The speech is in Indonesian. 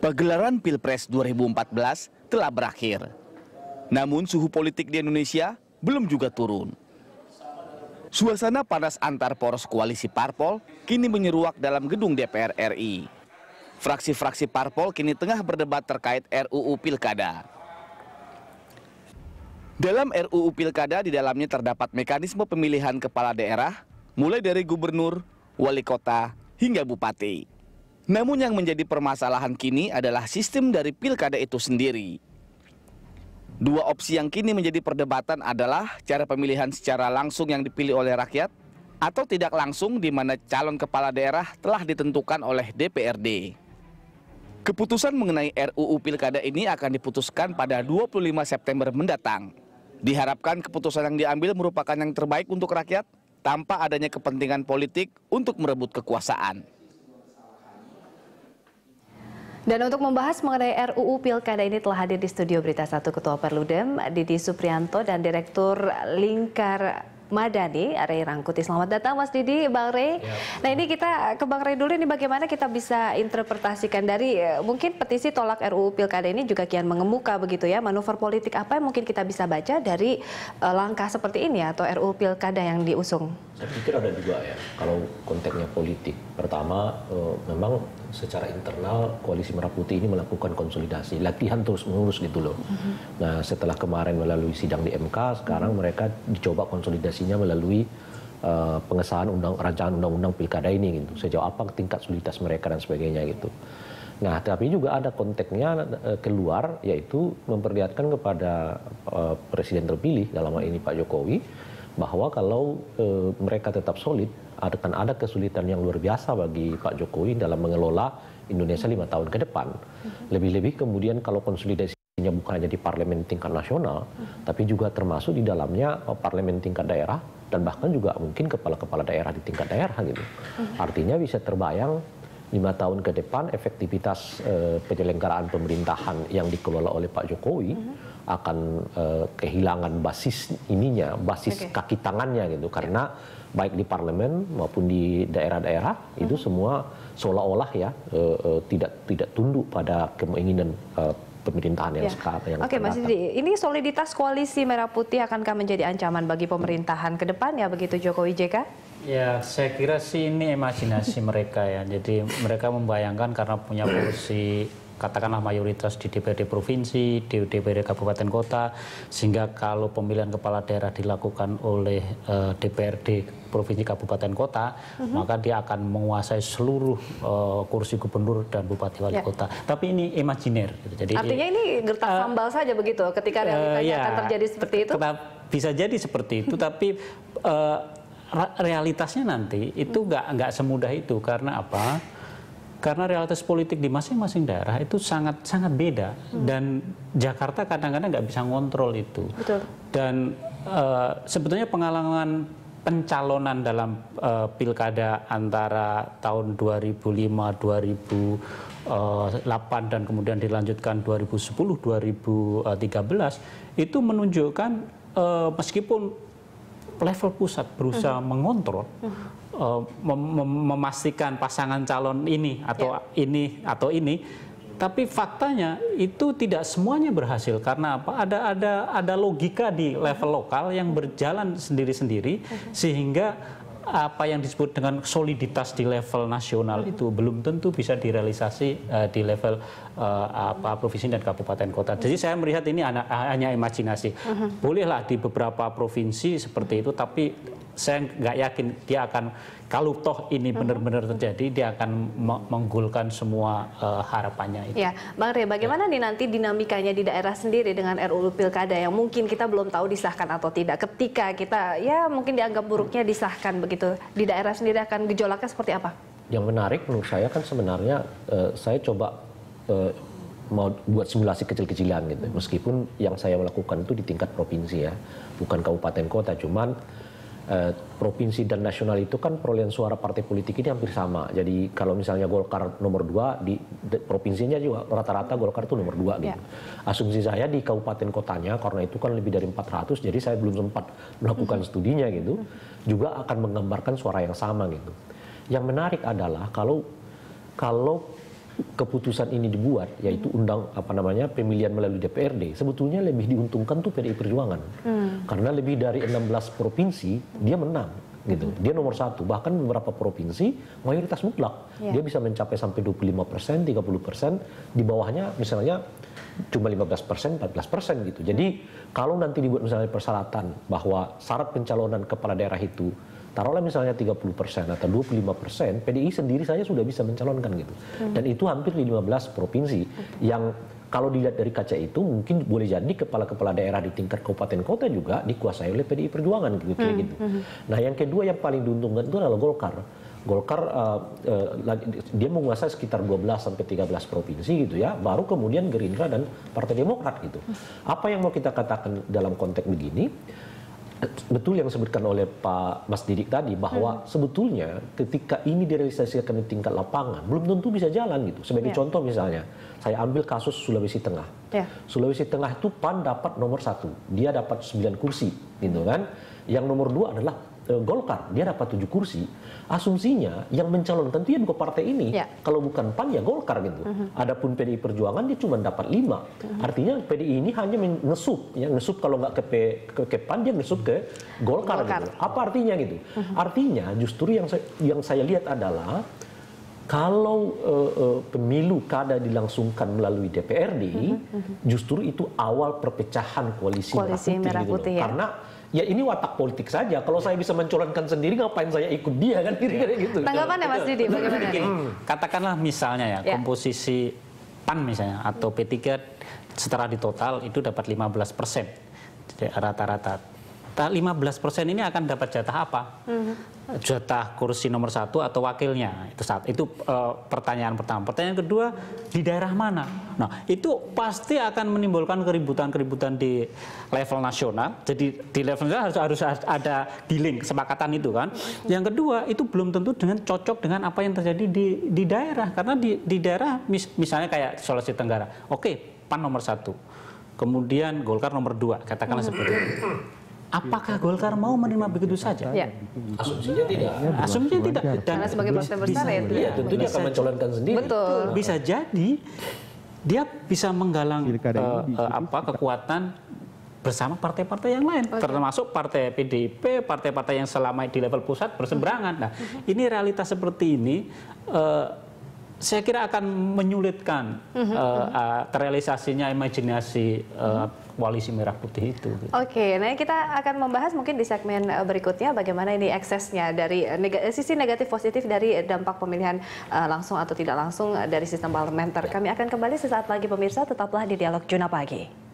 Pagelaran Pilpres 2014 telah berakhir. Namun suhu politik di Indonesia belum juga turun. Suasana panas antar poros koalisi parpol kini menyeruak dalam gedung DPR RI. Fraksi-fraksi parpol kini tengah berdebat terkait RUU Pilkada. Dalam RUU Pilkada di dalamnya terdapat mekanisme pemilihan kepala daerah, mulai dari gubernur, wali kota, hingga bupati. Namun yang menjadi permasalahan kini adalah sistem dari pilkada itu sendiri. Dua opsi yang kini menjadi perdebatan adalah cara pemilihan secara langsung yang dipilih oleh rakyat atau tidak langsung di mana calon kepala daerah telah ditentukan oleh DPRD. Keputusan mengenai RUU Pilkada ini akan diputuskan pada 25 September mendatang. Diharapkan keputusan yang diambil merupakan yang terbaik untuk rakyat tanpa adanya kepentingan politik untuk merebut kekuasaan. Dan untuk membahas mengenai RUU Pilkada ini telah hadir di studio Berita 1 Ketua Perludem, Didi Suprianto, dan Direktur Lingkar Madani, Ray Rangkuti. Selamat datang Mas Didi, Bang Ray. Ya. Nah ini kita ke Bang Ray dulu, ini bagaimana kita bisa interpretasikan dari mungkin petisi tolak RUU Pilkada ini juga kian mengemuka begitu ya. Manuver politik apa yang mungkin kita bisa baca dari langkah seperti ini atau RUU Pilkada yang diusung? Saya pikir ada juga ya, kalau konteksnya politik. Pertama, memang secara internal Koalisi Merah Putih ini melakukan konsolidasi, latihan terus-menerus gitu loh. Nah setelah kemarin melalui sidang di MK, sekarang mereka dicoba konsolidasinya melalui pengesahan rancangan undang-undang pilkada ini gitu. Sejauh apa tingkat soliditas mereka dan sebagainya gitu. Nah tapi juga ada konteksnya keluar, yaitu memperlihatkan kepada Presiden terpilih dalam hal ini Pak Jokowi, bahwa kalau mereka tetap solid, akan ada kesulitan yang luar biasa bagi Pak Jokowi dalam mengelola Indonesia 5 tahun ke depan. Lebih-lebih kemudian kalau konsolidasinya bukan hanya di parlemen tingkat nasional, tapi juga termasuk di dalamnya parlemen tingkat daerah, dan bahkan juga mungkin kepala-kepala daerah di tingkat daerah gitu. Artinya bisa terbayang 5 tahun ke depan efektivitas penyelenggaraan pemerintahan yang dikelola oleh Pak Jokowi akan kehilangan basis ininya, basis kaki tangannya gitu, karena baik di parlemen maupun di daerah-daerah itu semua seolah-olah ya tidak tunduk pada keinginan pemerintahan yang sekarang. Oke Mas Didi, ini soliditas koalisi Merah Putih akankah menjadi ancaman bagi pemerintahan ke depan ya begitu Jokowi JK? Ya, saya kira sih ini imajinasi mereka ya. Jadi mereka membayangkan karena punya kursi katakanlah mayoritas di DPRD provinsi, di DPRD kabupaten kota, sehingga kalau pemilihan kepala daerah dilakukan oleh DPRD provinsi kabupaten kota, maka dia akan menguasai seluruh kursi gubernur dan bupati wali kota. Tapi ini imajiner. Gitu. Jadi artinya ini gertak sambal saja begitu ketika realitanya akan terjadi seperti itu? Bisa jadi seperti itu, tapi realitasnya nanti itu nggak semudah itu. Karena apa? Karena realitas politik di masing-masing daerah itu sangat beda, dan Jakarta kadang-kadang nggak bisa ngontrol itu. Betul. Dan sebetulnya pengalaman pencalonan dalam pilkada antara tahun 2005, 2008 dan kemudian dilanjutkan 2010, 2013 itu menunjukkan meskipun level pusat berusaha mengontrol, memastikan pasangan calon ini atau ini, tapi faktanya itu tidak semuanya berhasil. Karena apa? Ada logika di level lokal yang berjalan sendiri-sendiri, sehingga apa yang disebut dengan soliditas di level nasional itu belum tentu bisa direalisasi di level provinsi dan kabupaten kota. Jadi saya melihat ini hanya imajinasi. Bolehlah di beberapa provinsi seperti itu, tapi saya nggak yakin dia akan, kalau toh ini benar-benar terjadi, dia akan menggolkan semua harapannya itu. Ya, Bang Ray, bagaimana nih nanti dinamikanya di daerah sendiri dengan RUU Pilkada yang mungkin kita belum tahu disahkan atau tidak. Ketika kita ya mungkin dianggap buruknya disahkan begitu, di daerah sendiri akan gejolaknya seperti apa? Yang menarik menurut saya kan sebenarnya saya coba mau buat simulasi kecil-kecilan gitu. Meskipun yang saya lakukan itu di tingkat provinsi ya, bukan kabupaten kota, cuman provinsi dan nasional itu kan perolehan suara partai politik ini hampir sama. Jadi kalau misalnya Golkar nomor 2 di provinsinya juga rata-rata Golkar itu nomor 2 gitu. Asumsi saya di kabupaten kotanya, karena itu kan lebih dari 400, jadi saya belum sempat melakukan studinya gitu, juga akan menggambarkan suara yang sama gitu. Yang menarik adalah kalau keputusan ini dibuat, yaitu pemilihan melalui DPRD, sebetulnya lebih diuntungkan tuh PDI Perjuangan. Karena lebih dari 16 provinsi dia menang gitu. Dia nomor 1, bahkan beberapa provinsi mayoritas mutlak. Dia bisa mencapai sampai 25%, 30%, di bawahnya misalnya cuma 15%, 14% gitu. Jadi kalau nanti dibuat misalnya persyaratan bahwa syarat pencalonan kepala daerah itu taruhlah misalnya 30% atau 25%, PDI sendiri saja sudah bisa mencalonkan gitu. Dan itu hampir di 15 provinsi yang kalau dilihat dari kaca itu mungkin boleh jadi kepala-kepala daerah di tingkat kabupaten kota juga dikuasai oleh PDI Perjuangan gitu, kayak gitu. Nah, yang kedua yang paling diuntungkan itu adalah Golkar. Golkar dia menguasai sekitar 12 sampai 13 provinsi gitu ya, baru kemudian Gerindra dan Partai Demokrat gitu. Apa yang mau kita katakan dalam konteks begini? Betul yang disebutkan oleh Pak Mas Didik tadi bahwa sebetulnya ketika ini direalisasikan di tingkat lapangan belum tentu bisa jalan gitu. Sebagai contoh misalnya, saya ambil kasus Sulawesi Tengah. Sulawesi Tengah itu PAN dapat nomor 1, dia dapat 9 kursi gitu kan. Yang nomor 2 adalah Golkar, dia dapat 7 kursi. Asumsinya yang mencalonkan itu ya dua partai ini. Kalau bukan PAN ya Golkar gitu. Adapun PDI Perjuangan dia cuma dapat 5. Artinya PDI ini hanya ngesup, ya ngesup kalau nggak ke PAN dia ngesup ke Golkar. Gitu. Apa artinya gitu? Artinya justru yang saya lihat adalah kalau pemilu kada dilangsungkan melalui DPRD, justru itu awal perpecahan koalisi merah putih gitu. Karena ya ini watak politik saja. Kalau saya bisa mencalonkan sendiri, ngapain saya ikut dia kan kira-kira gitu. Tanggapan ya Mas Didi, bagaimana? Katakanlah misalnya ya komposisi PAN misalnya atau P3 setelah ditotal itu dapat 15%. Jadi rata-rata. 15% ini akan dapat jatah apa? Jatah kursi nomor 1 atau wakilnya? Itu pertanyaan pertama. Pertanyaan kedua, di daerah mana? Nah, itu pasti akan menimbulkan keributan-keributan di level nasional. Jadi di level nasional harus ada dealing, kesepakatan itu kan. Yang kedua, itu belum tentu cocok dengan apa yang terjadi di daerah. Karena di daerah misalnya kayak Sulawesi Tenggara. Oke, PAN nomor 1. Kemudian Golkar nomor 2, katakanlah seperti itu. Apakah Golkar mau menerima begitu saja? Asumsinya tidak. Asumsinya tidak. Dan karena sebagai partai besar ya tentu dia akan mencalonkan sendiri. Betul. Bisa jadi dia bisa menggalang kekuatan bersama partai-partai yang lain, termasuk partai PDIP, partai-partai yang selama di level pusat berseberangan. Nah, ini realitas seperti ini. Saya kira akan menyulitkan terrealisasinya imajinasi koalisi merah putih itu. Oke, nah kita akan membahas mungkin di segmen berikutnya bagaimana ini eksesnya dari sisi negatif positif dari dampak pemilihan langsung atau tidak langsung dari sistem parlementer. Kami akan kembali sesaat lagi pemirsa, tetaplah di Dialog Juna Pagi.